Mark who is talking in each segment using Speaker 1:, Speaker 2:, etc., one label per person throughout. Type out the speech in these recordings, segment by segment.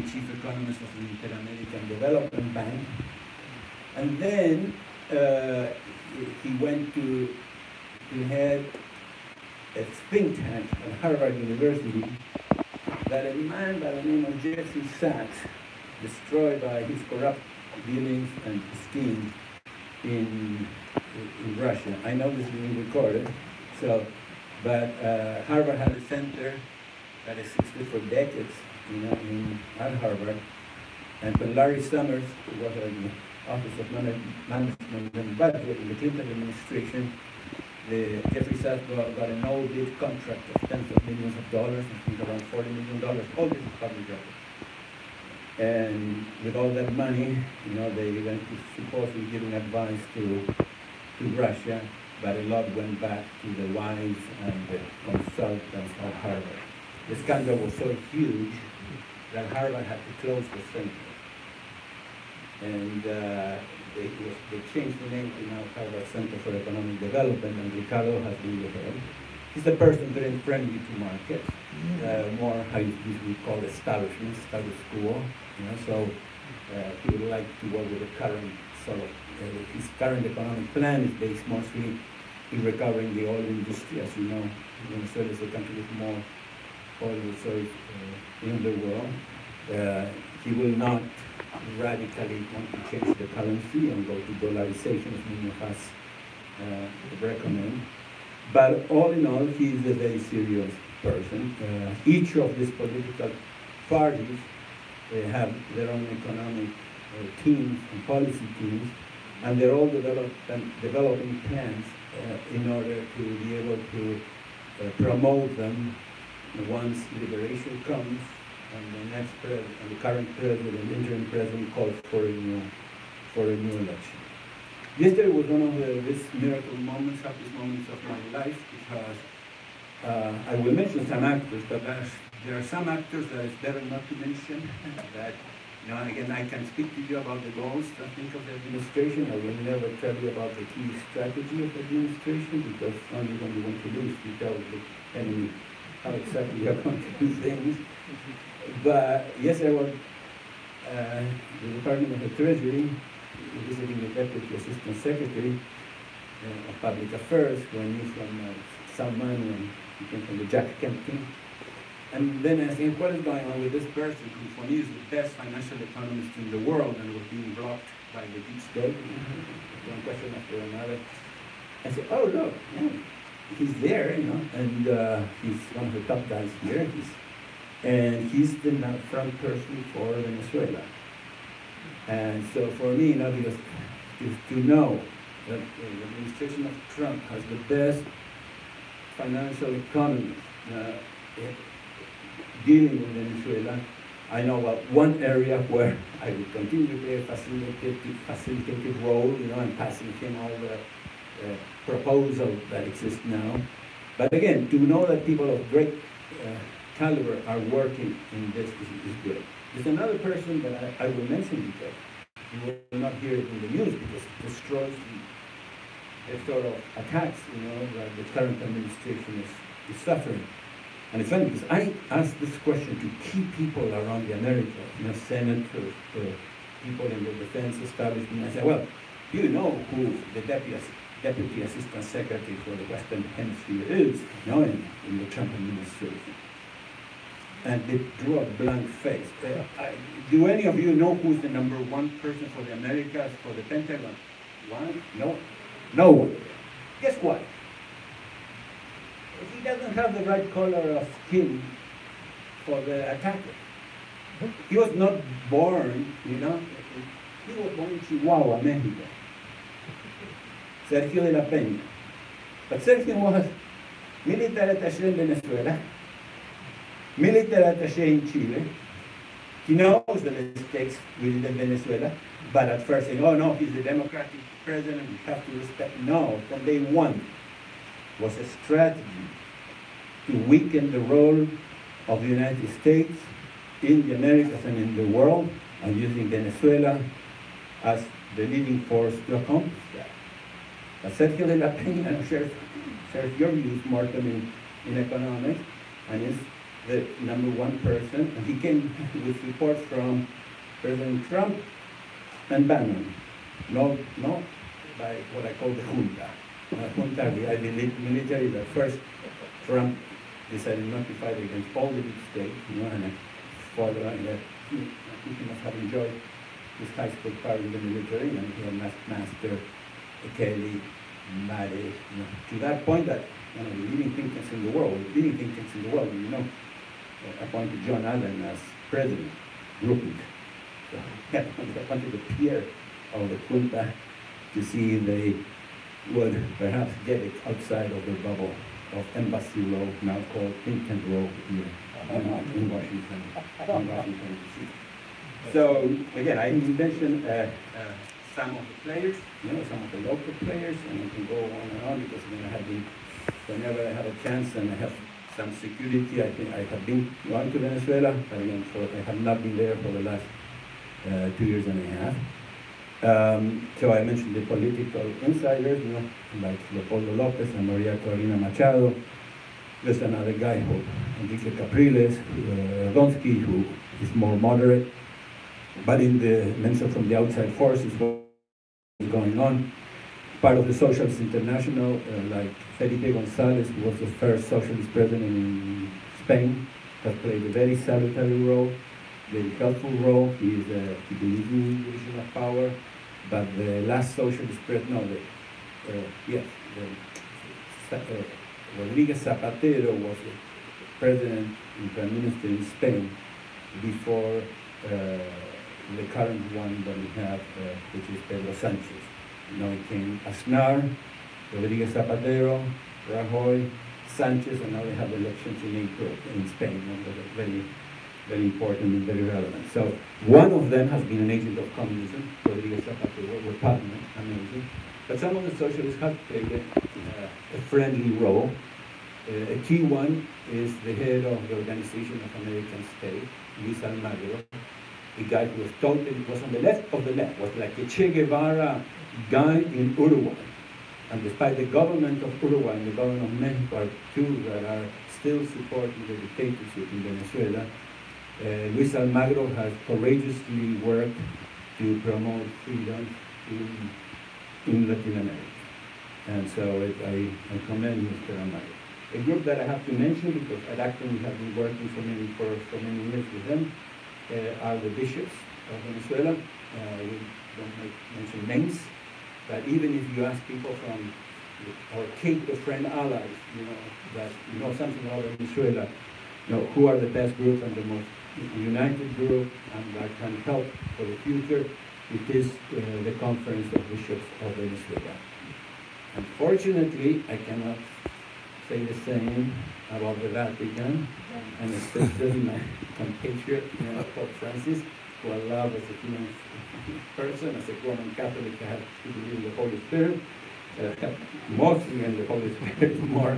Speaker 1: chief economist of the Inter-American Development Bank. And then he went to head a think tank at Harvard University that a man by the name of Jeffrey Sachs destroyed by his corrupt dealings and schemes in Russia. I know this is being recorded, but Harvard had a center that existed for decades, at Harvard. And when Larry Summers, who was in the Office of Management and Budget in the Clinton administration, Jeffrey Sachs got a no-bid contract of tens of millions of dollars, I think around $40 million. All this is public record. And with all that money, they went to supposedly giving advice to Russia, but a lot went back to the wives and the consultants at Harvard. The scandal was so huge that Harvard had to close the center. And they changed the name to now Harvard Center for Economic Development, and Ricardo has been the head. He's the person very friendly to markets, more how we call establishment, status quo. So he would like to work with the current his current economic plan is based mostly in recovering the oil industry. As you know, Venezuela is the country with more oil reserves in the world. He will not radically want to change the currency and go to dollarization, as many of us recommend. But all in all, he is a very serious person. Each of these political parties have their own economic teams and policy teams, and they're all developing plans in order to be able to promote them once liberation comes and the next president, the current president, interim president, calls for a new election. Yesterday was one of these miracle moments, happiest moments of my life, because I will mention some actors, but there are some actors that it's better not to mention. That, and again, I can speak to you about the goals, I think, of the administration. I will never tell you about the key strategy of the administration, because only when you want to lose, you tell the enemy how exactly you're going to do things. But yes, I was the Department of the Treasury, visiting the Deputy Assistant Secretary of Public Affairs, who I knew from Salman, and he came from the Jack Kemp team. And then I think, what is going on with this person who for me is the best financial economist in the world and was being blocked by the deep state, one question after another. I said, oh, look, yeah, he's there, and he's one of the top guys here. And he's the front person for Venezuela. And so for me, because to know that the administration of Trump has the best financial economist dealing with Venezuela, I know about one area where I will continue to play a facilitative role, and passing him all the proposals that exist now. But again, to know that people of great caliber are working in this is good. There's another person that I will mention because you will not hear it in the news because it destroys the sort of attacks, that the current administration is suffering. And it's funny because I asked this question to key people around the Americas, senators, people in the defense establishment. I said, well, do you know who the Deputy Assistant Secretary for the Western Hemisphere is, in the Trump administration? And they drew a blank face. Do any of you know who's the #1 person for the Americas, for the Pentagon? One? No? No one. Guess what? He doesn't have the right color of skin for the attacker. He was not born, he was born in Chihuahua, Mexico. Sergio de la Peña. But Sergio was military attaché in Venezuela, military attaché in Chile. He knows the mistakes we did in Venezuela, but at first saying, oh no, he's the democratic president, we have to respect. No, from day one was a strategy to weaken the role of the United States in the Americas and in the world, and using Venezuela as the leading force to accomplish that. But Sergio de la Peña shares your views, Martin, in economics, and is the number one person, and he came with reports from President Trump and Bannon, not by what I call the junta. Junta, the Ivy League military, that first Trump decided not to fight against all the big states, and father, he must have enjoyed his high school part in the military, and he had Master Kelly, Mare, to that point that the leading thinkers in the world, appointed John Allen as president, grouping. So he appointed the peer of the junta to see if they would perhaps get it outside of the bubble of Embassy Row, now called Clinton Row here in Washington, D.C. So again, I mentioned some of the players, some of the local players, and I can go on and on because whenever I have a chance and I have some security, I think I have been going to Venezuela, but again, I have not been there for the last 2 years and a half. So I mentioned the political insiders, like Leopoldo Lopez and Maria Corina Machado. There's another guy called Enrique Capriles, Radonsky, who is more moderate, but in the mention from the outside forces, what is going on. Part of the Socialist International, like Felipe González, who was the first socialist president in Spain, has played a very salutary role, very helpful role. He believes in the division of power, but the last socialist president, Rodríguez Zapatero was the president and prime minister in Spain before the current one that we have, which is Pedro Sánchez. Now it came Aznar, Rodríguez Zapatero, Rajoy, Sanchez, and now we have elections in April in Spain, and they're very, very important and very relevant. So one of them has been an agent of communism, Rodríguez Zapatero, repugnant, amazing. But some of the socialists have played a friendly role. A key one is the head of the Organization of American States, Luis Almagro, the guy who was on the left of the left, was like a Che Guevara guy in Uruguay. And despite the government of Uruguay and the government of Mexico are two that are still supporting the dictatorship in Venezuela, Luis Almagro has courageously worked to promote freedom in Latin America. And so I commend Mr. Almagro. A group that I have to mention, because at Acton we have been working for many years with them, are the bishops of Venezuela. We don't mention names, but even if you ask people from our Cape friend allies, that something about Venezuela, who are the best group and the most united group and that can help for the future, it is the Conference of Bishops of Venezuela. Unfortunately, I cannot say the same about the Vatican, and especially my compatriot, Pope Francis, who I love as a human person, as a Roman Catholic. I have to believe in the Holy Spirit, mostly in the Holy Spirit, more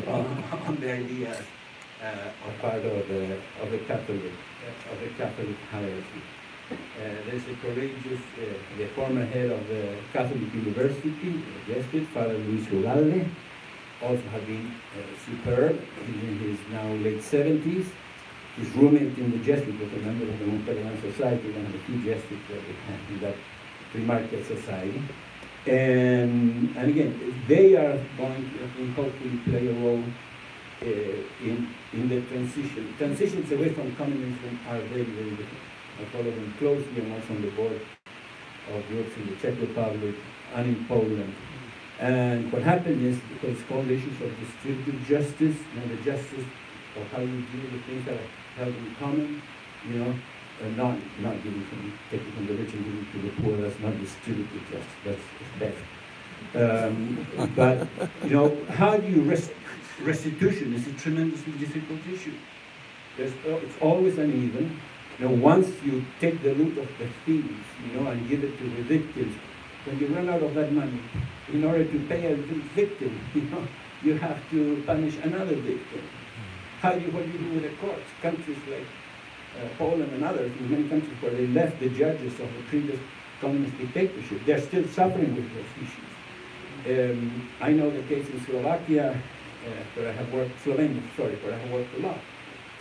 Speaker 1: on the ideas of part of the Catholic hierarchy. There's a courageous, the former head of the Catholic University, the Jesuit, Father Luis Ugalde, also has been superb. He's in his now late 70s. His roommate in the Jesuit was a member of the Monterey Society, one of the few Jesuits that we have in that free market society. And again, they are going to hopefully play a role in the transition. Transitions away from communism are very, very difficult. I follow them closely. I'm also on the board of groups in the Czech Republic and in Poland. And what happened is, because it's called issues of distributive justice, the justice of how you deal with things that are held in common, not taking from the rich and giving to the poor. That's not distributive justice. That's bad. But how do you restitution is a tremendously difficult issue. It's always uneven. Once you take the loot of the thieves, and give it to the victims, when you run out of that money, in order to pay a victim, you have to punish another victim. What do you do with the courts? Countries like Poland and others, in many countries where they left the judges of the previous communist dictatorship, they're still suffering with those issues. I know the case in Slovakia, where I have worked, Slovenia, sorry, where I have worked a lot.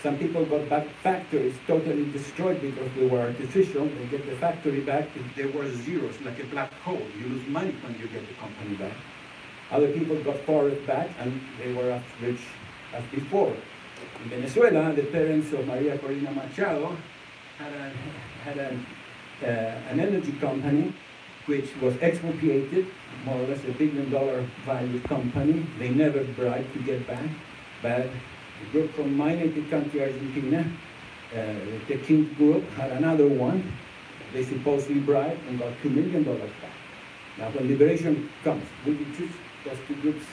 Speaker 1: Some people got back factories totally destroyed because they were artificial. They get the factory back, there were zeros, like a black hole. You lose money when you get the company back. Other people got forests back, and they were as rich as before. In Venezuela, the parents of Maria Corina Machado had an energy company which was expropriated, more or less $1 billion value company. They never bribed to get back, but a group from my native country, Argentina, the King group, had another one. They supposedly bribed and got $2 million back. Now, when liberation comes, will you treat those two groups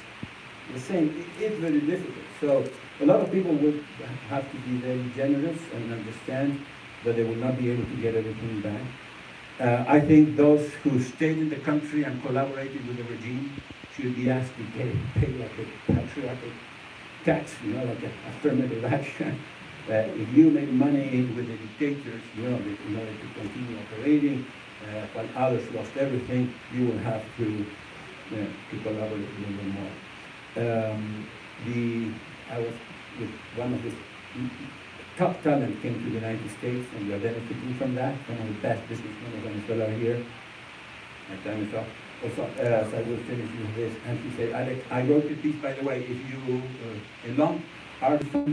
Speaker 1: the same? It's very difficult. So a lot of people will have to be very generous and understand that they will not be able to get everything back. I think those who stayed in the country and collaborated with the regime should be asked to pay like a patriotic tax, like an affirmative action. If you make money with the dictators, in order to continue operating, while others lost everything, you will have to collaborate a little bit more. I was with one of the top talent came to the United States, and we are benefiting from that. One of the best businessmen of Venezuela here. My time is up. Also, so I will finish with this. And he said, Alex, I wrote the piece, by the way, if you, a long article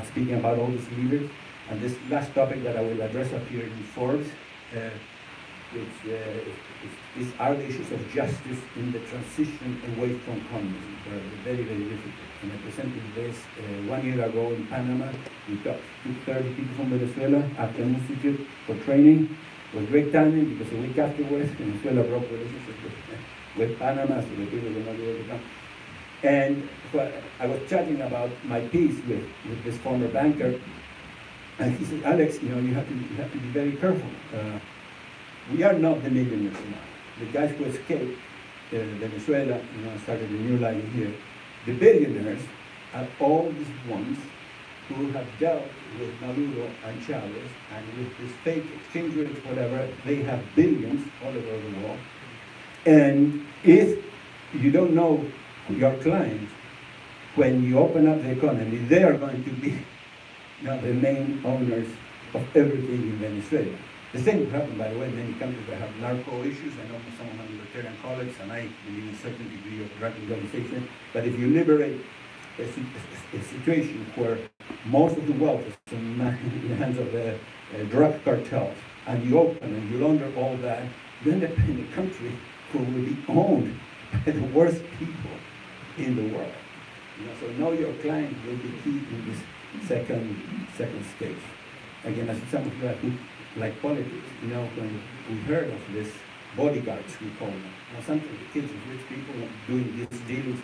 Speaker 1: speaking about all these leaders, and this last topic that I will address up here in Forbes, which are the issues of justice in the transition away from communism. They're very, very difficult. And I presented this 1 year ago in Panama. We took 30 people from Venezuela at an institute for training. It was great timing because a week afterwards, Venezuela broke relationship with Panama, so the people were not able to come. And I was chatting about my piece with this former banker, and he said, Alex, you have to be very careful. We are not the millionaires now. The guys who escaped Venezuela, started a new life here. The billionaires are all these ones who have dealt with Maduro and Chavez, and with this fake exchange rates, whatever, they have billions all over the world. And if you don't know your clients, when you open up the economy, they are going to be the main owners of everything in Venezuela. The same will happen, by the way, in many countries that have narco issues. I know some of my libertarian colleagues, and I believe in a certain degree of drug legalization. But if you liberate a situation where most of the wealth is in the hands of the drug cartels, and you open and you launder all that, you end up in a country who will be owned by the worst people in the world. So know your client will be key in this second stage. Again, as some of you who like politics, when we heard of this bodyguards, we call them. Sometimes the kids of rich people doing these deals,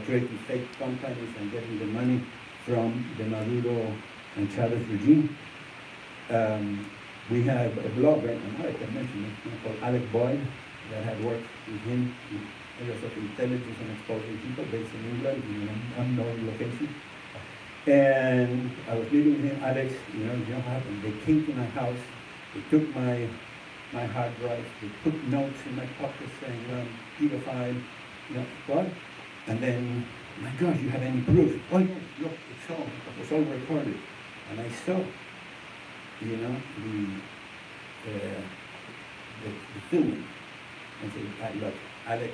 Speaker 1: creating fake companies and getting the money from the Maduro and Chavez regime. We have a blogger, and I can mention it, called Alec Boyd, that had worked with him in areas of intelligence and exposing people based in England in an unknown location. And I was meeting with him, Alex, you know what happened? They came to my house, they took my hard drive, they put notes in my pocket saying, pedophile, what? And then, my gosh, you have any proof? Oh yes, look, it was all recorded. And I saw, the filming. And said, look, Alex,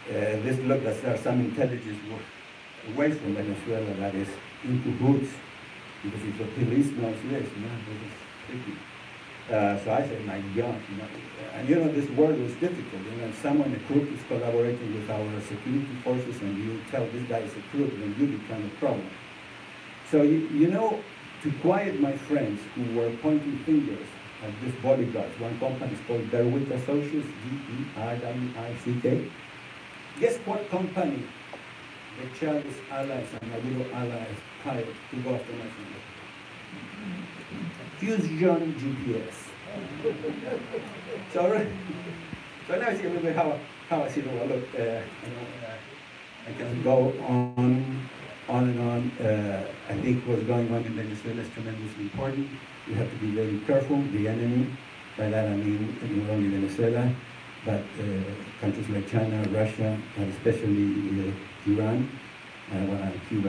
Speaker 1: this look that there's some intelligence away from Venezuela that is into hoods, because if the police knows this, this is tricky. So I said, my God, and this world was difficult. Someone, a crook, is collaborating with our security forces, and you tell this guy is a crook, then you become a problem. So, to quiet my friends who were pointing fingers at these bodyguards, one company is called Derwick Associates, Derwick. Guess what company the Chavez allies and Maduro allies hired to go after my friend? Fusion GPS. So now I see a little bit how I see the world. Look, I can go on and on. I think what's going on in Venezuela is tremendously important. We have to be very careful. The enemy, by that I mean not only Venezuela, but countries like China, Russia, and especially Iran, Cuba.